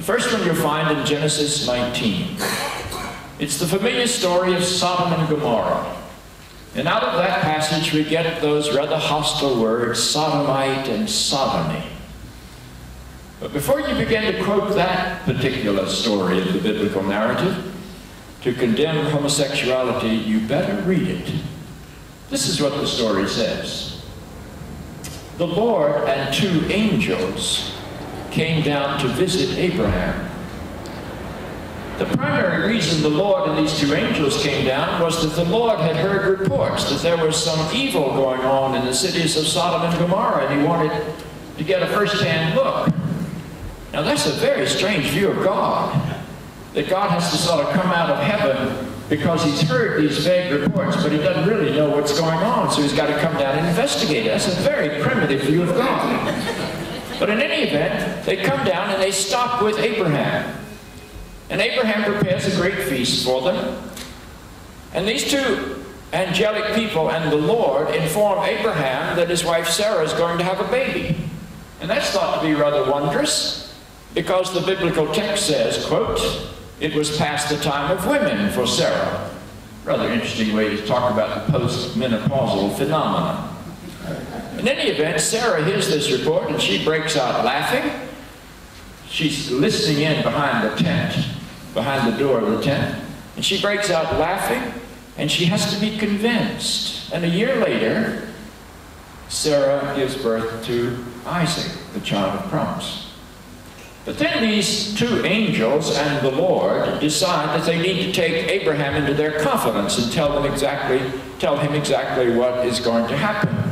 first one you'll find in Genesis 19. It's the familiar story of Sodom and Gomorrah. And out of that passage we get those rather hostile words, sodomite and sodomy. But before you begin to quote that particular story of the biblical narrative to condemn homosexuality, you better read it. This is what the story says. The Lord and two angels came down to visit Abraham. The primary reason the Lord and these two angels came down was that the Lord had heard reports that there was some evil going on in the cities of Sodom and Gomorrah, and he wanted to get a first-hand look. Now that's a very strange view of God, that God has to sort of come out of heaven because he's heard these vague reports, but he doesn't really know what's going on, so he's got to come down and investigate it. That's a very primitive view of God. But in any event, they come down and they stop with Abraham. And Abraham prepares a great feast for them. And these two angelic people and the Lord inform Abraham that his wife Sarah is going to have a baby. And that's thought to be rather wondrous, because the biblical text says, quote, "It was past the time of women for Sarah." Rather interesting way to talk about the post-menopausal phenomenon. In any event, Sarah hears this report and she breaks out laughing. She's listening in behind the tent, behind the door of the tent, and she breaks out laughing, and she has to be convinced. And a year later, Sarah gives birth to Isaac, the child of promise. But then these two angels and the Lord decide that they need to take Abraham into their confidence and tell him exactly what is going to happen.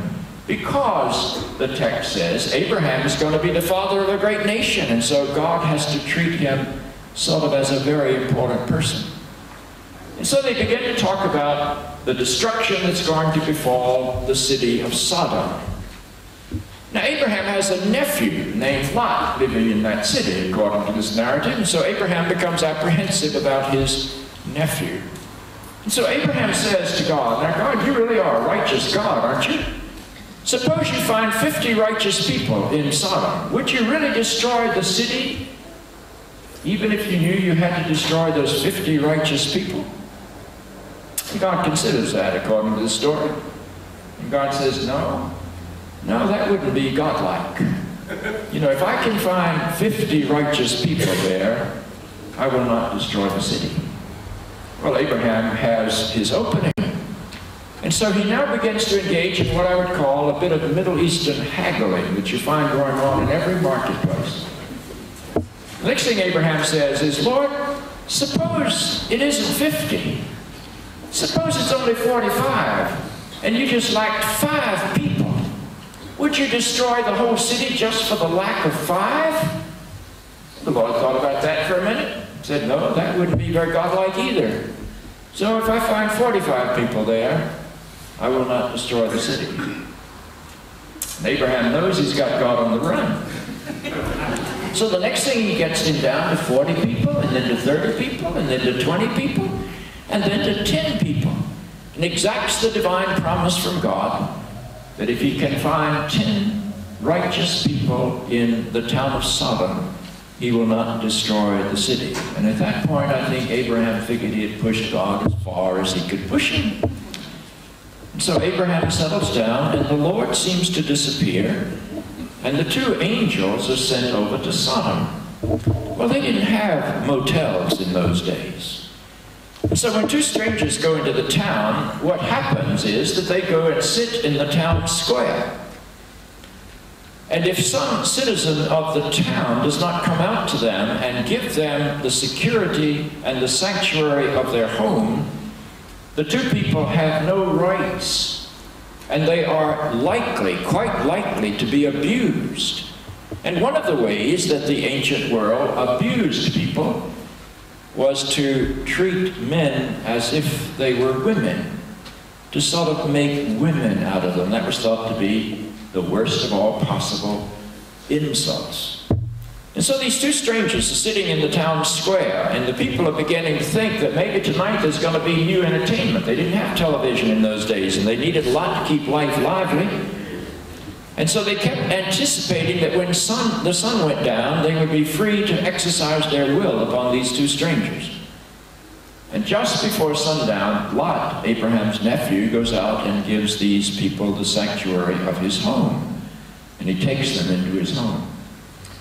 Because, the text says, Abraham is going to be the father of a great nation, and so God has to treat him sort of as a very important person. And so they begin to talk about the destruction that's going to befall the city of Sodom. Now, Abraham has a nephew named Lot living in that city, according to this narrative, and so Abraham becomes apprehensive about his nephew. And so Abraham says to God, "Now, God, you really are a righteous God, aren't you? Suppose you find 50 righteous people in Sodom. Would you really destroy the city, even if you knew you had to destroy those 50 righteous people?" And God considers that, according to the story. And God says, no, that wouldn't be godlike. You know, if I can find 50 righteous people there, I will not destroy the city. Well, Abraham has his opening. And so he now begins to engage in what I would call a bit of Middle Eastern haggling that you find going on in every marketplace. The next thing Abraham says is, "Lord, suppose it isn't 50. Suppose it's only 45, and you just lacked 5 people. Would you destroy the whole city just for the lack of 5? The Lord thought about that for a minute. Said, "No, that wouldn't be very godlike either. So if I find 45 people there, I will not destroy the city." And Abraham knows he's got God on the run. So the next thing, he gets him down to 40 people, and then to 30 people, and then to 20 people, and then to 10 people. And exacts the divine promise from God that if he can find 10 righteous people in the town of Sodom, he will not destroy the city. And at that point, I think Abraham figured he had pushed God as far as he could push him. And so Abraham settles down, and the Lord seems to disappear, and the two angels are sent over to Sodom. Well, they didn't have motels in those days. So when two strangers go into the town, what happens is that they go and sit in the town square. And if some citizen of the town does not come out to them and give them the security and the sanctuary of their home, the two people have no rights, and they are likely, quite likely, to be abused. And one of the ways that the ancient world abused people was to treat men as if they were women, to sort of make women out of them. That was thought to be the worst of all possible insults. And so these two strangers are sitting in the town square, and the people are beginning to think that maybe tonight there's going to be new entertainment. They didn't have television in those days, and they needed a lot to keep life lively. And so they kept anticipating that when the sun went down, they would be free to exercise their will upon these two strangers. And just before sundown, Lot, Abraham's nephew, goes out and gives these people the sanctuary of his home. And he takes them into his home.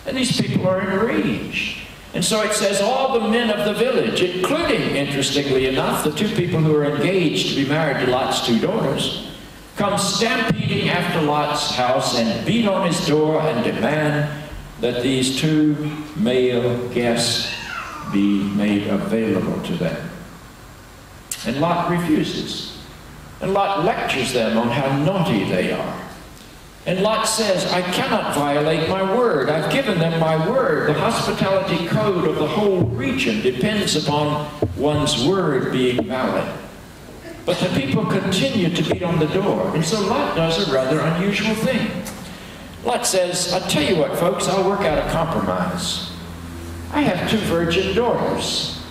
And these people are enraged. And so it says all the men of the village, including, interestingly enough, the two people who are engaged to be married to Lot's two daughters, come stampeding after Lot's house and beat on his door and demand that these two male guests be made available to them. And Lot refuses. And Lot lectures them on how naughty they are. And Lot says, I cannot violate my word. I've given them my word. The hospitality code of the whole region depends upon one's word being valid. But the people continue to beat on the door. And so Lot does a rather unusual thing. Lot says, I'll tell you what, folks, I'll work out a compromise. I have two virgin daughters.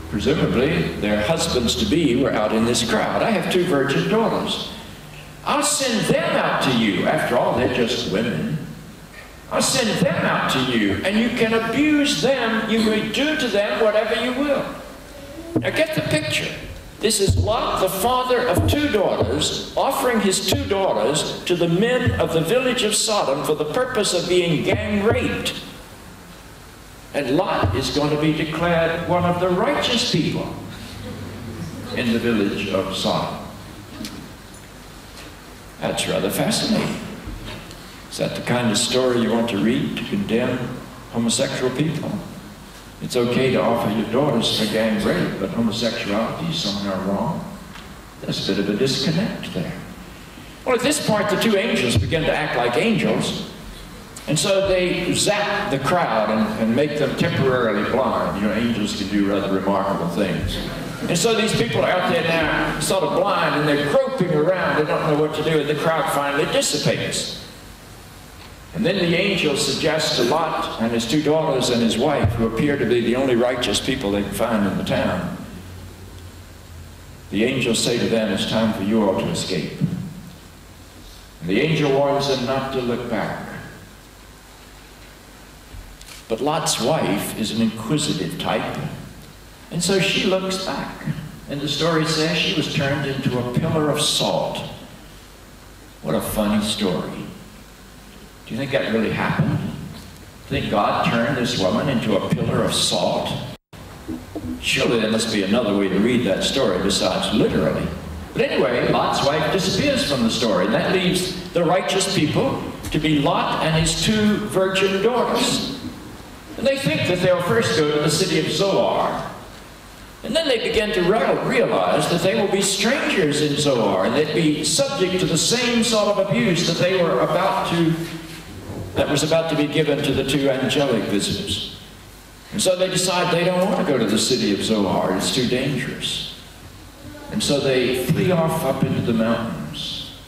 Presumably, their husbands-to-be were out in this crowd. I have two virgin daughters. I'll send them out to you. After all, they're just women. I'll send them out to you, and you can abuse them. You may do to them whatever you will. Now get the picture. This is Lot, the father of two daughters, offering his two daughters to the men of the village of Sodom for the purpose of being gang raped. And Lot is going to be declared one of the righteous people in the village of Sodom. That's rather fascinating. Is that the kind of story you want to read to condemn homosexual people? It's okay to offer your daughters for gang rape, but homosexuality is somehow wrong. There's a bit of a disconnect there. Well, at this point, the two angels begin to act like angels, and so they zap the crowd and make them temporarily blind. You know, angels can do rather remarkable things. And so these people are out there now, sort of blind, and they're groping around. They don't know what to do, and the crowd finally dissipates. And then the angel suggests to Lot and his two daughters and his wife, who appear to be the only righteous people they can find in the town, the angels say to them, it's time for you all to escape. And the angel warns them not to look back. But Lot's wife is an inquisitive type, and so she looks back. And the story says she was turned into a pillar of salt. What a funny story. Do you think that really happened? Do you think God turned this woman into a pillar of salt? Surely there must be another way to read that story besides literally. But anyway, Lot's wife disappears from the story, and that leaves the righteous people to be Lot and his two virgin daughters. And they think that they'll first go to the city of Zoar. And then they begin to realize that they will be strangers in Zoar, and they'd be subject to the same sort of abuse that they were that was about to be given to the two angelic visitors. And so they decide they don't want to go to the city of Zoar. It's too dangerous. And so they flee off up into the mountains.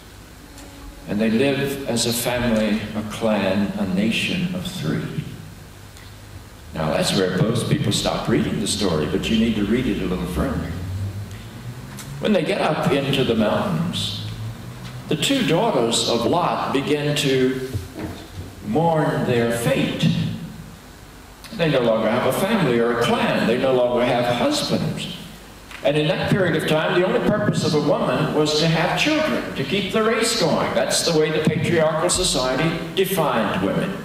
And they live as a family, a clan, a nation of three. Now that's where most people stop reading the story, but you need to read it a little further. When they get up into the mountains, the two daughters of Lot begin to mourn their fate. They no longer have a family or a clan. They no longer have husbands. And in that period of time, the only purpose of a woman was to have children, to keep the race going. That's the way the patriarchal society defined women.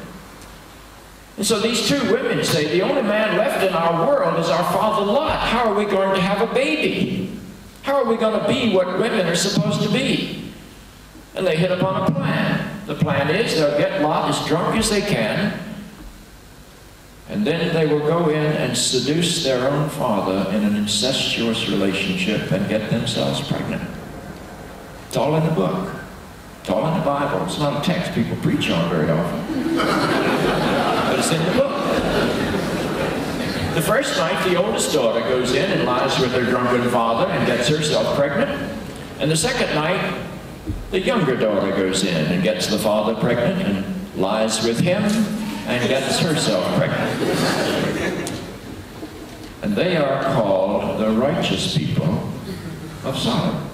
And so these two women say, the only man left in our world is our father Lot. How are we going to have a baby? How are we going to be what women are supposed to be? And they hit upon a plan. The plan is they'll get Lot as drunk as they can, and then they will go in and seduce their own father in an incestuous relationship and get themselves pregnant. It's all in the book. It's all in the Bible. It's not a text people preach on very often. But it's in the book. The first night, the oldest daughter goes in and lies with her drunken father and gets herself pregnant. And the second night, the younger daughter goes in and gets the father pregnant and lies with him and gets herself pregnant. And they are called the righteous people of Sodom.